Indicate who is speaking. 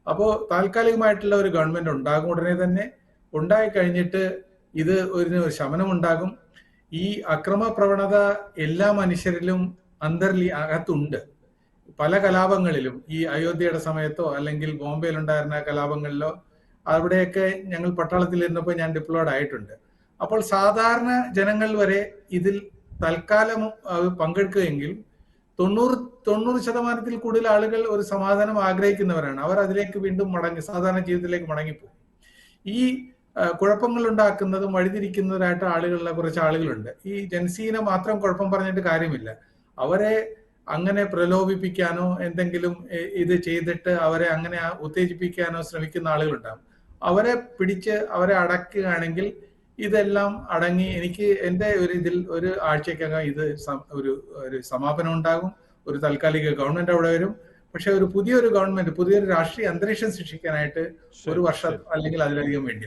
Speaker 1: അപ്പോൾ താൽക്കാലികമായിട്ടുള്ള ഒരു ഗവൺമെന്റ് ഉണ്ടാകും ഉടനെ തന്നെ. ഉണ്ടായി കഴിഞ്ഞിട്ട് ഇത് ഒരു ശമനം ഉണ്ടാകും. ഈ അക്രമ പ്രവണത എല്ലാ മനുഷ്യരിലും അകത്തുണ്ട്. പല കലാപങ്ങളിലും, ഈ അയോധ്യയുടെ സമയത്തോ അല്ലെങ്കിൽ ബോംബെയിൽ ഉണ്ടായിരുന്ന കലാപങ്ങളിലോ, അവിടെയൊക്കെ ഞങ്ങൾ പട്ടാളത്തിലിരുന്നപ്പോൾ ഞാൻ ഡിപ്ലോയ്ഡ് ആയിട്ടുണ്ട്. അപ്പോൾ സാധാരണ ജനങ്ങൾ വരെ ഇതിൽ തൽക്കാലം പങ്കെടുക്കുകയെങ്കിൽ 90% കൂടുതൽ ആളുകൾ ഒരു സമാധാനം ആഗ്രഹിക്കുന്നവരാണ്. അവർ അതിലേക്ക് വീണ്ടും സാധാരണ ജീവിതത്തിലേക്ക് മടങ്ങിപ്പോകും. ഈ കുഴപ്പങ്ങൾ ഉണ്ടാക്കുന്നതും വഴിതിരിക്കുന്നവരായിട്ട് കുറച്ച് ആളുകളുണ്ട്. ഈ ജൻസീനെ മാത്രം കുഴപ്പം പറഞ്ഞിട്ട് കാര്യമില്ല. അവരെ അങ്ങനെ പ്രലോഭിപ്പിക്കാനോ എന്തെങ്കിലും ഇത് ചെയ്തിട്ട് അവരെ അങ്ങനെ ഉത്തേജിപ്പിക്കാനോ ശ്രമിക്കുന്ന ആളുകളുണ്ടാകും. അവരെ പിടിച്ച് അവരെ അടക്കുകയാണെങ്കിൽ ഇതെല്ലാം അടങ്ങി എൻ്റെ ഒരു ആഴ്ചക്കകം ഇത് ഒരു സമാപനം ഉണ്ടാകും. ഒരു താൽക്കാലിക ഗവൺമെന്റ് അവിടെ വരും. പക്ഷെ പുതിയൊരു ഗവൺമെന്റ്, പുതിയൊരു രാഷ്ട്രീയ അന്തരീക്ഷം സൃഷ്ടിക്കാനായിട്ട് 1 വർഷം അല്ലെങ്കിൽ അതിലധികം വേണ്ടി